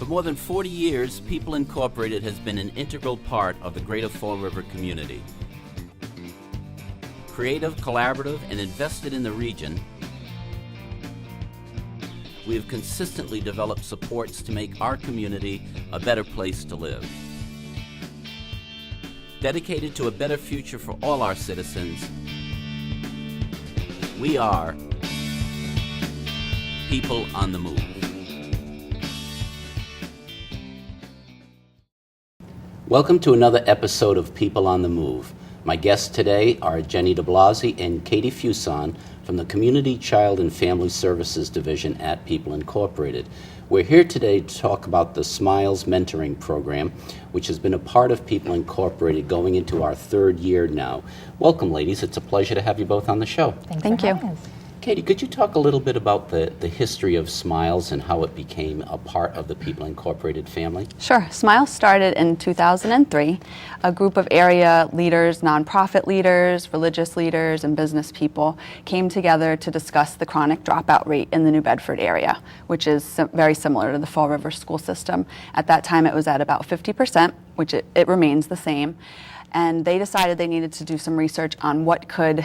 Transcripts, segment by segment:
For more than 40 years, People Incorporated has been an integral part of the greater Fall River community. Creative, collaborative, and invested in the region, we have consistently developed supports to make our community a better place to live. Dedicated to a better future for all our citizens, we are People on the Move. Welcome to another episode of People on the Move. My guests today are Jenny DeBlasi and Katie Fuson from the Community, Child, and Family Services Division at People Incorporated. We're here today to talk about the Smiles Mentoring Program, which has been a part of People Incorporated going into our third year now. Welcome, ladies. It's a pleasure to have you both on the show. Thank you. Katie, could you talk a little bit about the history of Smiles and how it became a part of the People Incorporated family? Sure. Smiles started in 2003. A group of area leaders, nonprofit leaders, religious leaders, and business people came together to discuss the chronic dropout rate in the New Bedford area, which is very similar to the Fall River school system. At that time, it was at about 50%, which it remains the same. And they decided they needed to do some research on what could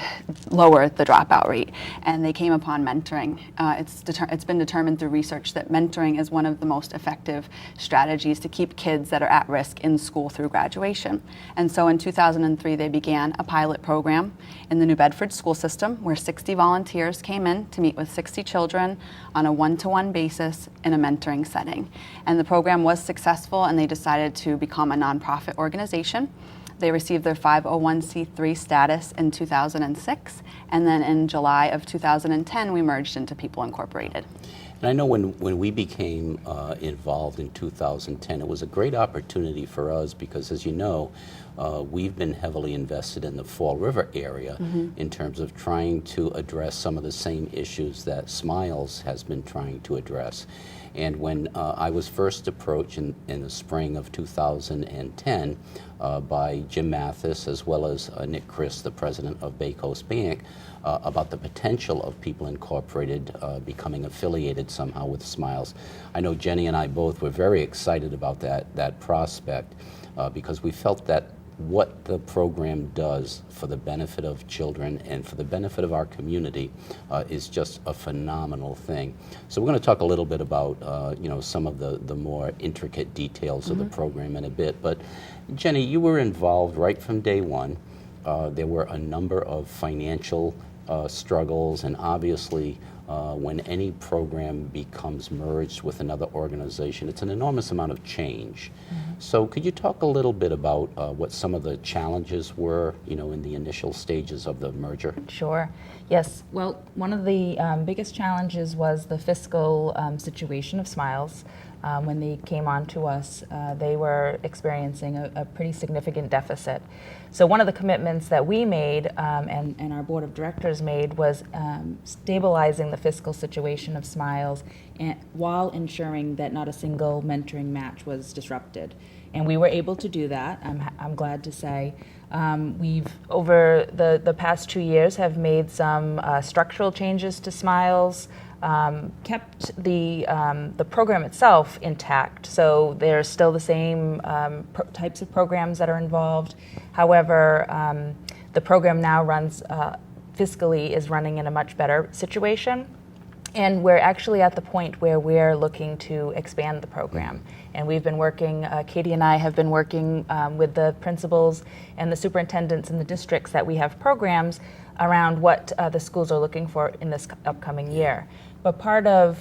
lower the dropout rate. And they came upon mentoring. It's been determined through research that mentoring is one of the most effective strategies to keep kids that are at risk in school through graduation. And so in 2003, they began a pilot program in the New Bedford school system where 60 volunteers came in to meet with 60 children on a one-to-one basis in a mentoring setting. And the program was successful, and they decided to become a nonprofit organization. They received their 501c3 status in 2006, and then in July of 2010, we merged into People Incorporated. And I know when we became involved in 2010, it was a great opportunity for us because, as you know, we've been heavily invested in the Fall River area in terms of trying to address some of the same issues that Smiles has been trying to address. And when I was first approached in the spring of 2010 by Jim Mathis as well as Nick Chris, the president of Bay Coast Bank, about the potential of People Incorporated becoming affiliated somehow with Smiles. I know Jenny and I both were very excited about that prospect because we felt that what the program does for the benefit of children and for the benefit of our community is just a phenomenal thing. So we're going to talk a little bit about some of the more intricate details of the program in a bit. But Jenny, you were involved right from day one. There were a number of financial struggles, and obviously when any program becomes merged with another organization, it's an enormous amount of change. So could you talk a little bit about what some of the challenges were, in the initial stages of the merger? Sure. Yes. Well, one of the biggest challenges was the fiscal situation of Smiles. When they came on to us, they were experiencing a pretty significant deficit. So one of the commitments that we made and our board of directors made was stabilizing the fiscal situation of Smiles while ensuring that not a single mentoring match was disrupted. And we were able to do that, I'm glad to say. We've, over the past 2 years, have made some structural changes to Smiles, kept the program itself intact. So there's still the same types of programs that are involved. However, the program now runs, fiscally is running in a much better situation. And we're actually at the point where we're looking to expand the program. And we've been working, Katie and I have been working with the principals and the superintendents in the districts that we have programs around what the schools are looking for in this upcoming year. But part of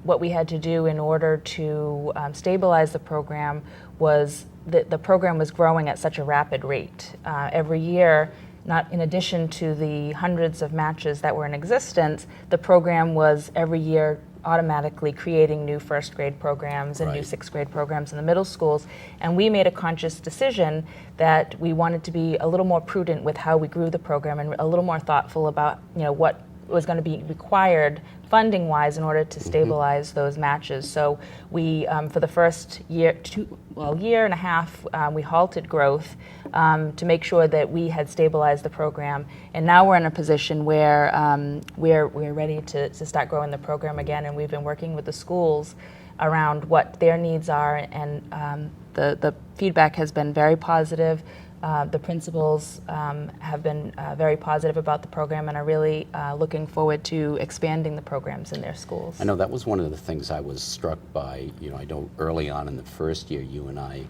what we had to do in order to stabilize the program was that the program was growing at such a rapid rate. Every year, not in addition to the hundreds of matches that were in existence, the program was every year automatically creating new first grade programs and new sixth grade programs in the middle schools. And we made a conscious decision that we wanted to be a little more prudent with how we grew the program and a little more thoughtful about what was going to be required funding-wise in order to stabilize those matches. So we, for the first year and a half, we halted growth to make sure that we had stabilized the program. And now we're in a position where we're ready to start growing the program again. And we've been working with the schools around what their needs are, and the feedback has been very positive. The principals have been very positive about the program and are really looking forward to expanding the programs in their schools. I know that was one of the things I was struck by. I know early on in the first year, you and I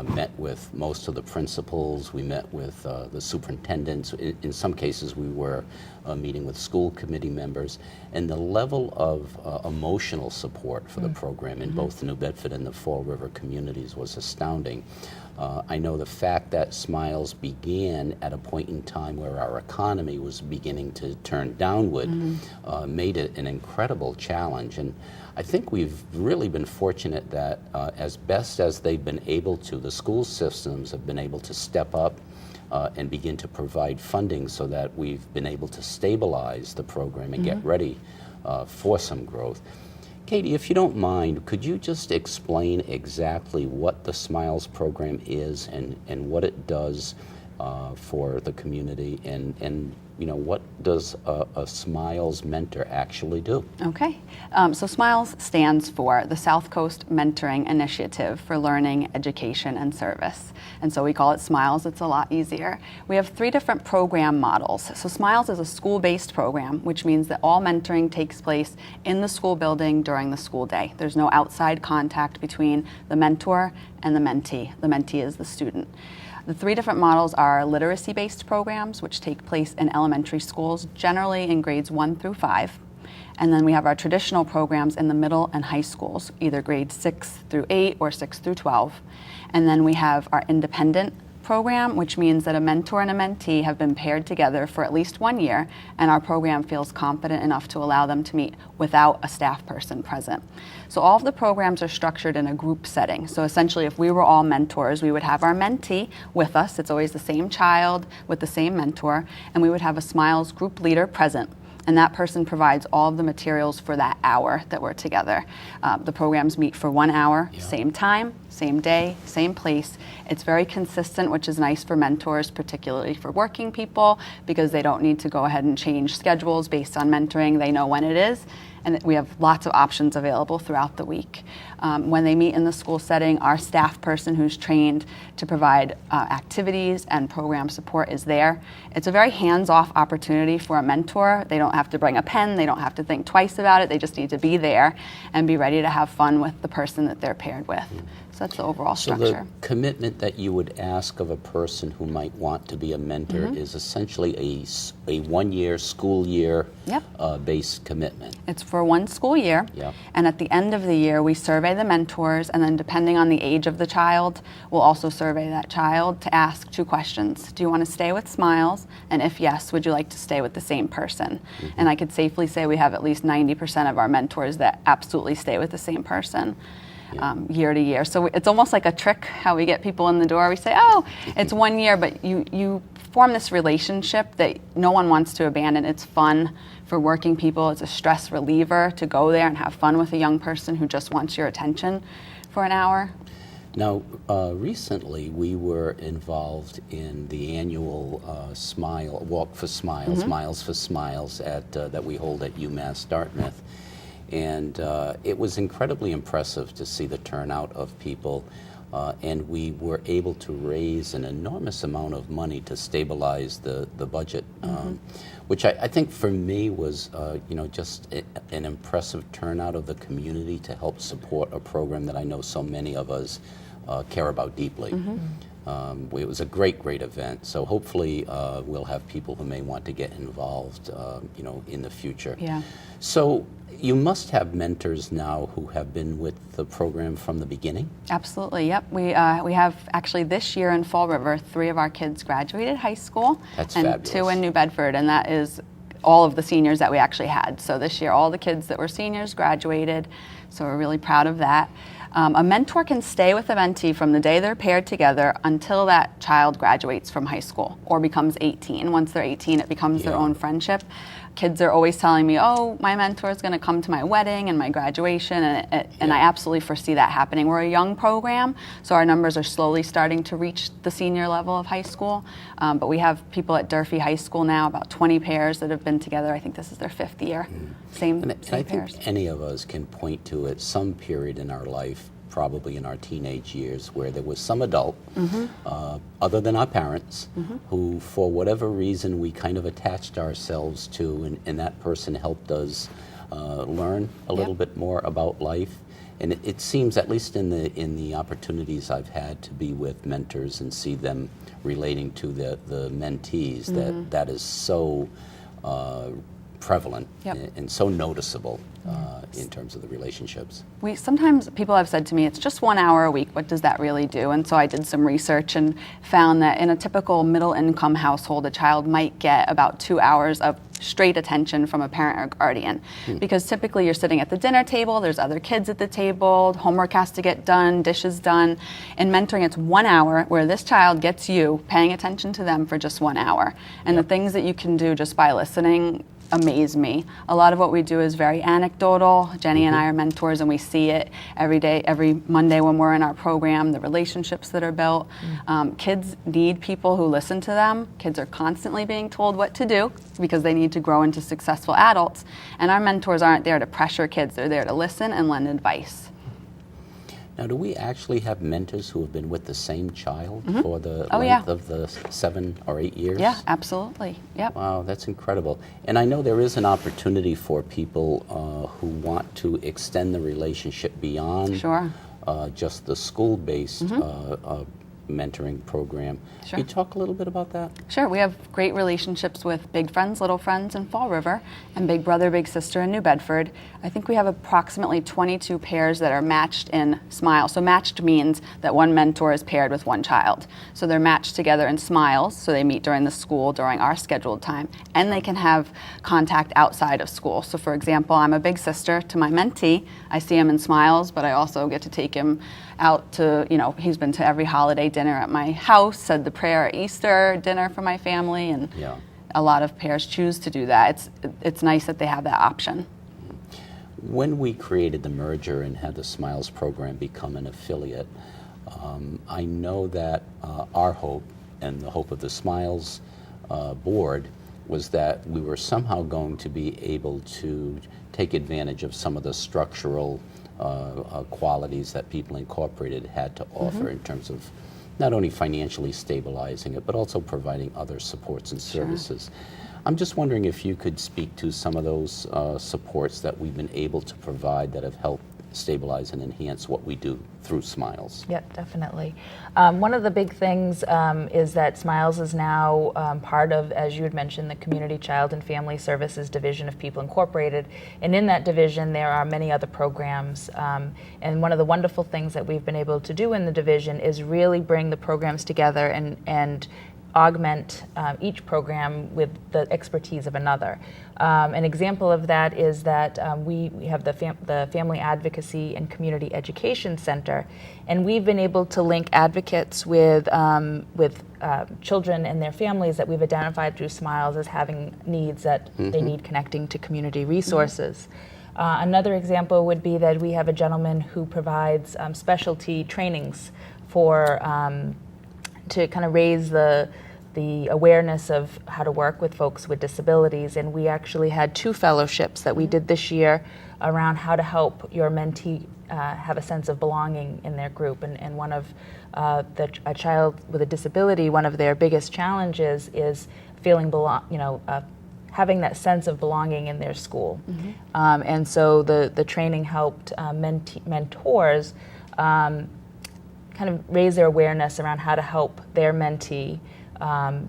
met with most of the principals. We met with the superintendents. In some cases, we were meeting with school committee members. And the level of emotional support for the program in both the New Bedford and the Fall River communities was astounding. I know the fact that Smiles began at a point in time where our economy was beginning to turn downward made it an incredible challenge. And I think we've really been fortunate that as best as they've been able to, the school systems have been able to step up and begin to provide funding so that we've been able to stabilize the program and get ready for some growth. Katie, if you don't mind, could you just explain exactly what the Smiles program is and what it does for the community, and what does a Smiles mentor actually do? Okay. So SMILES stands for the South Coast Mentoring Initiative for Learning, Education, and Service. And so we call it SMILES. It's a lot easier. We have 3 different program models. So SMILES is a school-based program, which means that all mentoring takes place in the school building during the school day. There's no outside contact between the mentor and the mentee. The mentee is the student. The 3 different models are literacy-based programs, which take place in elementary schools, generally in grades 1 through 5. And then we have our traditional programs in the middle and high schools, either grades 6 through 8 or 6 through 12. And then we have our independent program, which means that a mentor and a mentee have been paired together for at least 1 year, and our program feels confident enough to allow them to meet without a staff person present. So all of the programs are structured in a group setting. So essentially, if we were all mentors, we would have our mentee with us. It's always the same child with the same mentor, and we would have a SMILES group leader present. And that person provides all of the materials for that hour that we're together. The programs meet for 1 hour, same time, same day, same place. It's very consistent, which is nice for mentors, particularly for working people, because they don't need to go ahead and change schedules based on mentoring. They know when it is. And we have lots of options available throughout the week. When they meet in the school setting, our staff person who's trained to provide activities and program support is there. It's a very hands-off opportunity for a mentor. They don't have to bring a pen. They don't have to think twice about it. They just need to be there and be ready to have fun with the person that they're paired with. So that's the overall structure. So the commitment that you would ask of a person who might want to be a mentor is essentially a 1-year, school year based commitment. It's for 1 school year. Yep. And at the end of the year, we survey the mentors, and then depending on the age of the child, we'll also survey that child to ask 2 questions. Do you want to stay with SMILES? And if yes, would you like to stay with the same person? And I could safely say we have at least 90% of our mentors that absolutely stay with the same person. Year to year. So it's almost like a trick how we get people in the door. We say, oh, it's 1 year, but you form this relationship that no one wants to abandon. It's fun for working people. It's a stress reliever to go there and have fun with a young person who just wants your attention for an hour. Now, recently we were involved in the annual Walk for Smiles, Miles for Smiles that we hold at UMass Dartmouth. And it was incredibly impressive to see the turnout of people, and we were able to raise an enormous amount of money to stabilize the budget, which I think for me was just an impressive turnout of the community to help support a program that I know so many of us care about deeply. It was a great event. So hopefully we'll have people who may want to get involved, in the future. Yeah. So you must have mentors now who have been with the program from the beginning? Absolutely, yep. We have actually this year in Fall River, 3 of our kids graduated high school. That's and fabulous. 2 in New Bedford, and that is all of the seniors that we actually had. So this year, all the kids that were seniors graduated, so we're really proud of that. A mentor can stay with a mentee from the day they're paired together until that child graduates from high school or becomes 18. Once they're 18, it becomes their own friendship. kids are always telling me, oh, my mentor is going to come to my wedding and my graduation, and I absolutely foresee that happening. We're a young program, so our numbers are slowly starting to reach the senior level of high school, but we have people at Durfee High School now, about 20 pairs that have been together. I think this is their 5th year. Same And I pairs. think any of us can point to at some period in our life, probably in our teenage years, where there was some adult, other than our parents, who, for whatever reason, we kind of attached ourselves to, and that person helped us learn a little bit more about life. And it seems, at least in the opportunities I've had to be with mentors and see them relating to the mentees, that is so prevalent and so noticeable in terms of the relationships. Sometimes people have said to me, it's just 1 hour a week. What does that really do? And so I did some research and found that in a typical middle-income household, a child might get about 2 hours of straight attention from a parent or guardian. Because typically you're sitting at the dinner table, there's other kids at the table, homework has to get done, dishes done. In mentoring, it's 1 hour where this child gets you paying attention to them for just 1 hour. And the things that you can do just by listening amaze me. A lot of what we do is very anecdotal. Jenny and I are mentors, and we see it every day, every Monday when we're in our program, the relationships that are built. Kids need people who listen to them. Kids are constantly being told what to do because they need to grow into successful adults. And our mentors aren't there to pressure kids. They're there to listen and lend advice. Now, do we actually have mentors who have been with the same child for the Oh, length yeah. of the 7 or 8 years? Yeah, absolutely. Yep. Wow, that's incredible. And I know there is an opportunity for people who want to extend the relationship beyond Sure. just the school-based mentoring program. Sure. Can you talk a little bit about that? Sure, we have great relationships with Big Friends, Little Friends in Fall River and Big Brother, Big Sister in New Bedford. I think we have approximately 22 pairs that are matched in SMILES. So matched means that one mentor is paired with one child. So they're matched together in SMILES, so they meet during the school, during our scheduled time, and they can have contact outside of school. So for example, I'm a big sister to my mentee. I see him in SMILES, but I also get to take him out to, he's been to every holiday dinner at my house, said the prayer at Easter dinner for my family, and a lot of pairs choose to do that. It's nice that they have that option. When we created the merger and had the SMILES program become an affiliate, I know that our hope and the hope of the SMILES board was that we were somehow going to be able to take advantage of some of the structural qualities that People Incorporated had to offer in terms of not only financially stabilizing it, but also providing other supports and services. I'm just wondering if you could speak to some of those supports that we've been able to provide that have helped stabilize and enhance what we do through SMILES. Yeah, definitely. One of the big things is that SMILES is now part of, as you had mentioned, the Community Child and Family Services Division of People Incorporated. And in that division, there are many other programs. And one of the wonderful things that we've been able to do in the division is really bring the programs together and augment each program with the expertise of another. An example of that is that we have the Family Advocacy and Community Education Center, and we've been able to link advocates with children and their families that we've identified through SMILES as having needs that they need connecting to community resources. Another example would be that we have a gentleman who provides specialty trainings for to kind of raise the awareness of how to work with folks with disabilities. And we actually had 2 fellowships that we did this year around how to help your mentee have a sense of belonging in their group. And one of a child with a disability, one of their biggest challenges is feeling having that sense of belonging in their school. And so the training helped mentors kind of raise their awareness around how to help their mentee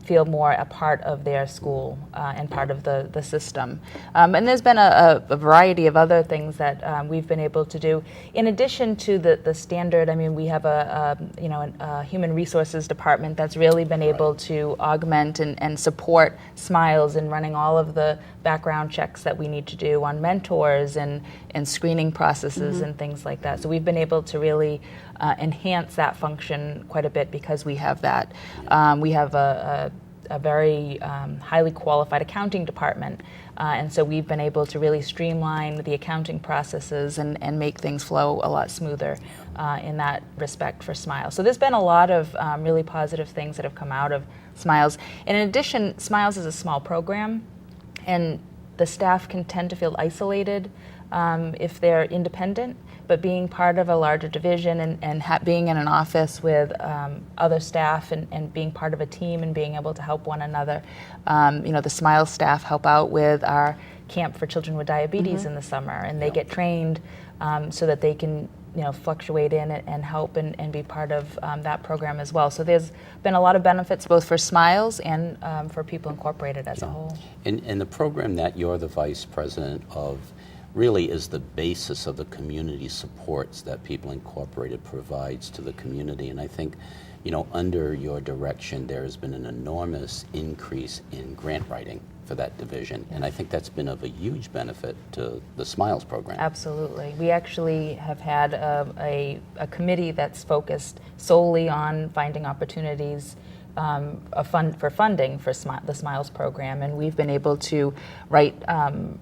feel more a part of their school and part of the system. And there's been a variety of other things that we've been able to do. In addition to the standard, I mean, we have a human resources department that's really been able to augment and support SMILES in running all of the background checks that we need to do on mentors and screening processes and things like that. So we've been able to really enhance that function quite a bit because we have that. We have a a very highly qualified accounting department. And so we've been able to really streamline the accounting processes and make things flow a lot smoother in that respect for Smiles. So there's been a lot of really positive things that have come out of Smiles. And in addition, Smiles is a small program, and the staff can tend to feel isolated if they're independent. But being part of a larger division and being in an office with other staff and being part of a team and being able to help one another, the Smiles staff help out with our camp for children with diabetes in the summer, and they get trained so that they can fluctuate in it and help and be part of that program as well. So there's been a lot of benefits both for Smiles and for People Incorporated as a whole. And the program that you're the vice president of really is the basis of the community supports that People Incorporated provides to the community. And I think, under your direction, there has been an enormous increase in grant writing for that division. And I think that's been of a huge benefit to the Smiles program. Absolutely. We actually have had a committee that's focused solely on finding opportunities for funding for the Smiles program, and we've been able to write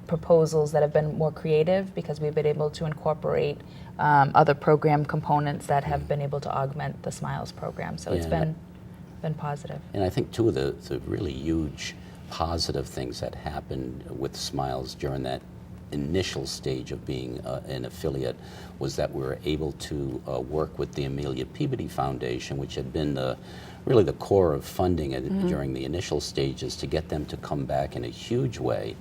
proposals that have been more creative because we've been able to incorporate other program components that have been able to augment the Smiles program. So it's been positive. And I think two of the really huge positive things that happened with Smiles during that initial stage of being an affiliate was that we were able to work with the Amelia Peabody Foundation, which had been really the core of funding during the initial stages, to get them to come back in a huge way.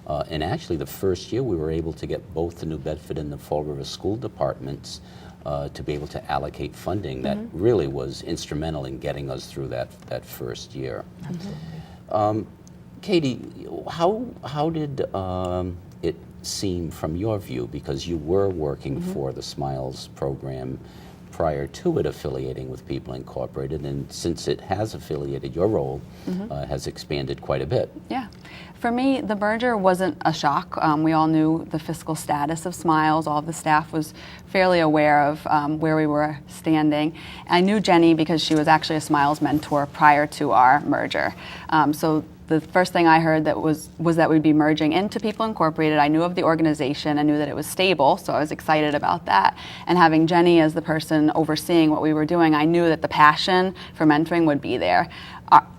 And actually the first year we were able to get both the New Bedford and the Fall River school departments to be able to allocate funding that really was instrumental in getting us through that first year. Absolutely. Katie, how did it seem from your view, because you were working for the Smiles program prior to it affiliating with People Incorporated, and since it has affiliated, your role has expanded quite a bit. Yeah. For me, the merger wasn't a shock. We all knew the fiscal status of Smiles. All of the staff was fairly aware of where we were standing. I knew Jenny because she was actually a Smiles mentor prior to our merger. So the first thing I heard was that we'd be merging into People Incorporated. I knew of the organization. I knew that it was stable, so I was excited about that. And having Jenny as the person overseeing what we were doing, I knew that the passion for mentoring would be there.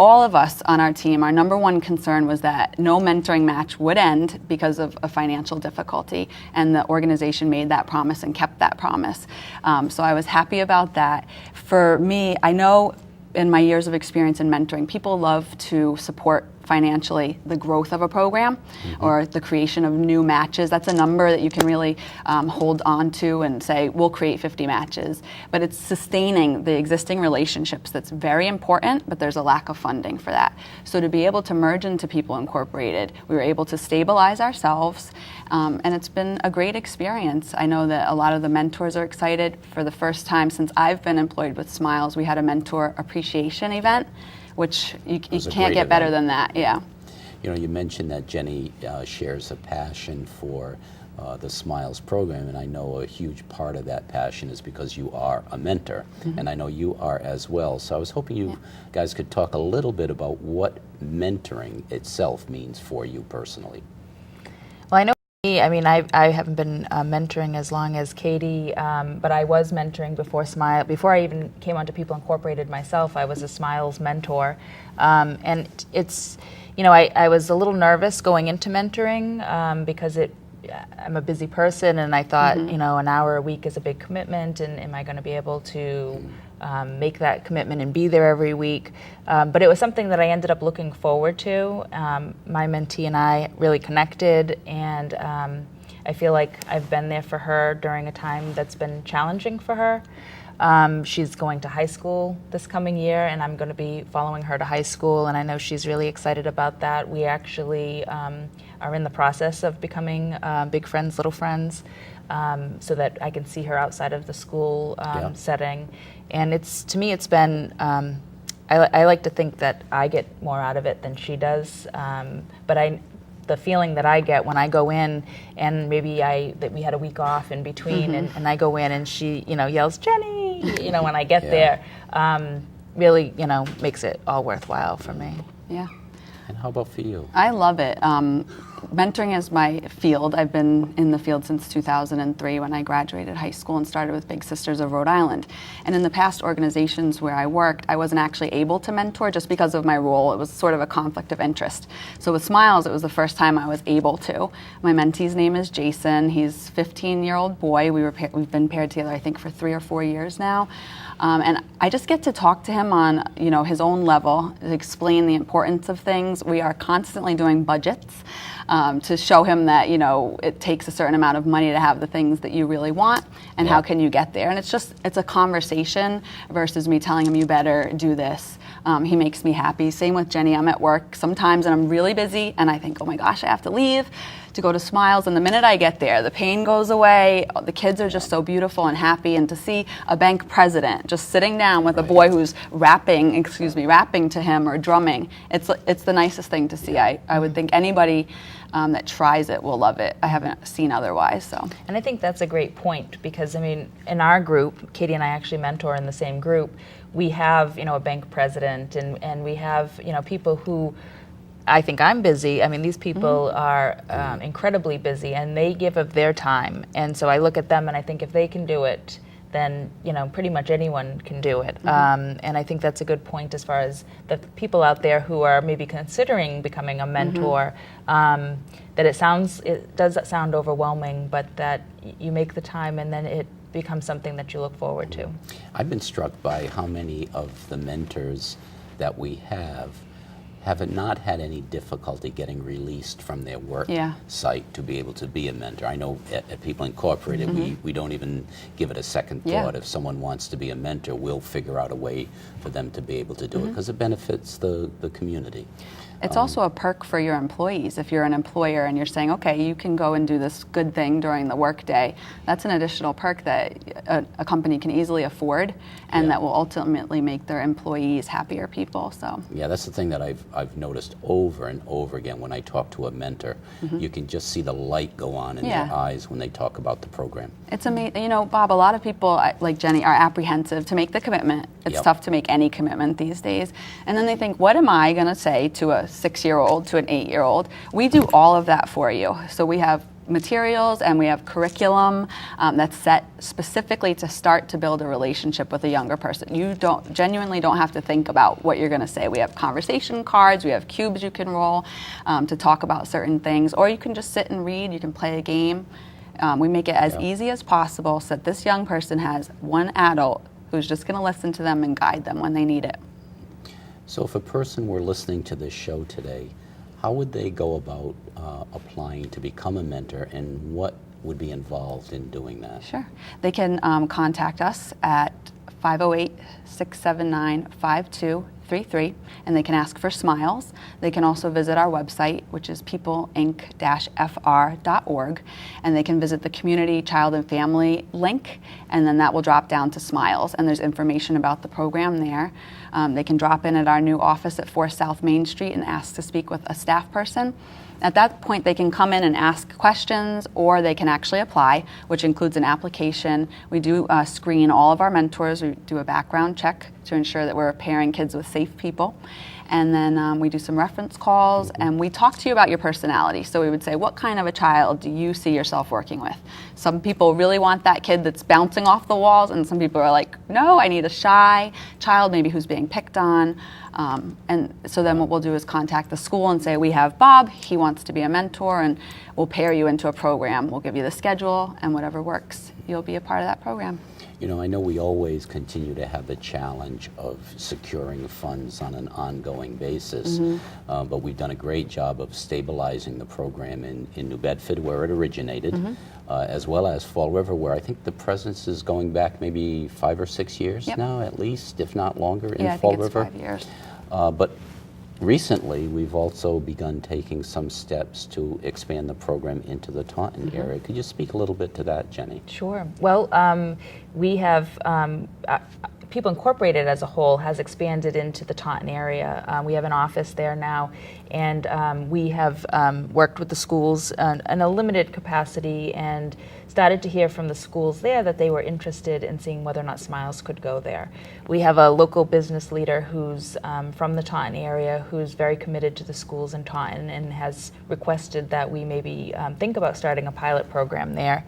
All of us on our team, our number one concern was that no mentoring match would end because of a financial difficulty, and the organization made that promise and kept that promise. So I was happy about that. For me, I know in my years of experience in mentoring, people love to support financially the growth of a program or the creation of new matches. That's a number that you can really hold on to and say, we'll create 50 matches. But it's sustaining the existing relationships that's very important, but there's a lack of funding for that. So to be able to merge into People Incorporated, we were able to stabilize ourselves, and it's been a great experience. I know that a lot of the mentors are excited. For the first time since I've been employed with Smiles, we had a mentor appreciation event, which you can't get better than that. Yeah. You mentioned that Jenny shares a passion for the Smiles program, and I know a huge part of that passion is because you are a mentor, and I know you are as well. So I was hoping you guys could talk a little bit about what mentoring itself means for you personally. Well, I know I haven't been mentoring as long as Katie, but I was mentoring before I even came onto People Incorporated myself. I was a Smiles mentor, and it's, I was a little nervous going into mentoring because I'm a busy person, and I thought, an hour a week is a big commitment, and am I going to be able to make that commitment and be there every week? But it was something that I ended up looking forward to. My mentee and I really connected, and I feel like I've been there for her during a time that's been challenging for her. She's going to high school this coming year, and I'm going to be following her to high school, and I know she's really excited about that. We actually are in the process of becoming big friends, little friends, so that I can see her outside of the school setting. And to me, it's been, I like to think that I get more out of it than she does, but the feeling that I get when I go in, and maybe that we had a week off in between, and I go in and she, yells, "Jenny," when I get there, really, makes it all worthwhile for me. Yeah. And how about for you? I love it. Mentoring is my field. I've been in the field since 2003 when I graduated high school and started with Big Sisters of Rhode Island. And in the past organizations where I worked, I wasn't actually able to mentor just because of my role. It was sort of a conflict of interest. So with Smiles, it was the first time I was able to. My mentee's name is Jason. He's a 15-year-old boy. We've been paired together, I think, for 3 or 4 years now. And I just get to talk to him on, his own level, to explain the importance of things. We are constantly doing budgets to show him that, it takes a certain amount of money to have the things that you really want, and how can you get there. And it's a conversation versus me telling him, you better do this. He makes me happy. Same with Jenny. I'm at work sometimes and I'm really busy and I think, oh my gosh, I have to leave to go to Smiles, and the minute I get there, the pain goes away. The kids are just so beautiful and happy, and to see a bank president just sitting down with a boy who's rapping to him or drumming, it's the nicest thing to see. I would think anybody that tries it will love it. I haven't seen otherwise. So. And I think that's a great point because, in our group, Katie and I actually mentor in the same group, we have, a bank president and we have, people who, I think I'm busy. These people are incredibly busy and they give of their time. And so I look at them and I think if they can do it, then, pretty much anyone can do it. And I think that's a good point as far as the people out there who are maybe considering becoming a mentor, that it does sound overwhelming, but that you make the time and then it becomes something that you look forward to. I've been struck by how many of the mentors that we have not had any difficulty getting released from their work site to be able to be a mentor. I know at People Incorporated, we don't even give it a second thought. If someone wants to be a mentor, we'll figure out a way for them to be able to do it because it benefits the community. It's also a perk for your employees. If you're an employer and you're saying, okay, you can go and do this good thing during the workday, that's an additional perk that a company can easily afford and that will ultimately make their employees happier people. So yeah, that's the thing that I've noticed over and over again when I talk to a mentor. You can just see the light go on in their eyes when they talk about the program. It's amazing. Bob, a lot of people, like Jenny, are apprehensive to make the commitment. It's tough to make any commitment these days. And then they think, what am I going to say to a 6-year-old, to an 8-year-old? We do all of that for you. So we have materials and we have curriculum that's set specifically to start to build a relationship with a younger person. You genuinely don't have to think about what you're going to say. We have conversation cards, we have cubes you can roll to talk about certain things, or you can just sit and read, you can play a game. We make it as easy as possible so that this young person has one adult who's just going to listen to them and guide them when they need it. So if a person were listening to this show today, how would they go about applying to become a mentor, and what would be involved in doing that? Sure. They can contact us at 508-679-5233, and they can ask for Smiles. They can also visit our website, which is peopleinc-fr.org, and they can visit the Community, Child, and Family link, and then that will drop down to Smiles, and there's information about the program there. They can drop in at our new office at 4 South Main Street and ask to speak with a staff person. At that point, they can come in and ask questions, or they can actually apply, which includes an application. We do screen all of our mentors. We do a background check to ensure that we're pairing kids with safe people. And then we do some reference calls, and we talk to you about your personality. So we would say, what kind of a child do you see yourself working with? Some people really want that kid that's bouncing off the walls, and some people are like, no, I need a shy child, maybe who's being picked on. And so then what we'll do is contact the school and say, we have Bob, he wants to be a mentor, and we'll pair you into a program. We'll give you the schedule, and whatever works, you'll be a part of that program. I know we always continue to have the challenge of securing funds on an ongoing basis, but we've done a great job of stabilizing the program in New Bedford, where it originated, as well as Fall River, where I think the presence is going back maybe 5 or 6 years now, at least, if not longer, in Fall River. I think it's 5 years. But recently, we've also begun taking some steps to expand the program into the Taunton area. Could you speak a little bit to that, Jenny? Sure. Well, we have, People Incorporated as a whole has expanded into the Taunton area. We have an office there now, and we have worked with the schools in a limited capacity and started to hear from the schools there that they were interested in seeing whether or not Smiles could go there. We have a local business leader who's from the Taunton area who's very committed to the schools in Taunton and has requested that we maybe think about starting a pilot program there.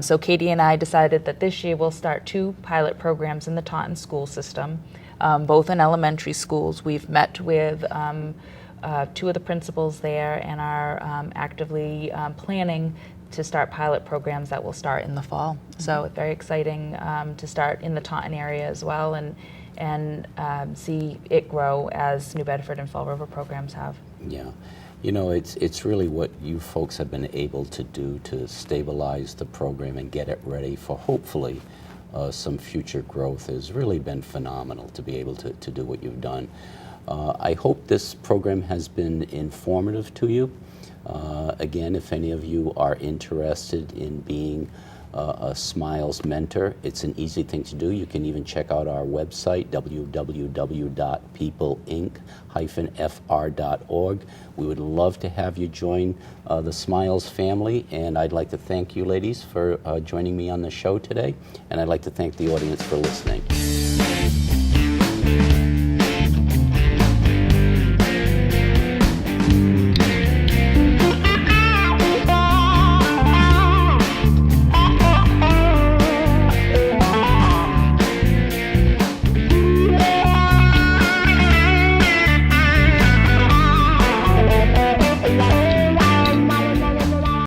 So Katie and I decided that this year we'll start 2 pilot programs in the Taunton school system, both in elementary schools. We've met with 2 of the principals there and are actively planning to start pilot programs that will start in the fall. So it's very exciting to start in the Taunton area as well and see it grow as New Bedford and Fall River programs have. Yeah. You know, it's really what you folks have been able to do to stabilize the program and get it ready for hopefully some future growth has really been phenomenal to be able to do what you've done. I hope this program has been informative to you. Again, if any of you are interested in being a Smiles mentor, it's an easy thing to do. You can even check out our website, www.peopleinc-fr.org. We would love to have you join the Smiles family, and I'd like to thank you ladies for joining me on the show today, and I'd like to thank the audience for listening.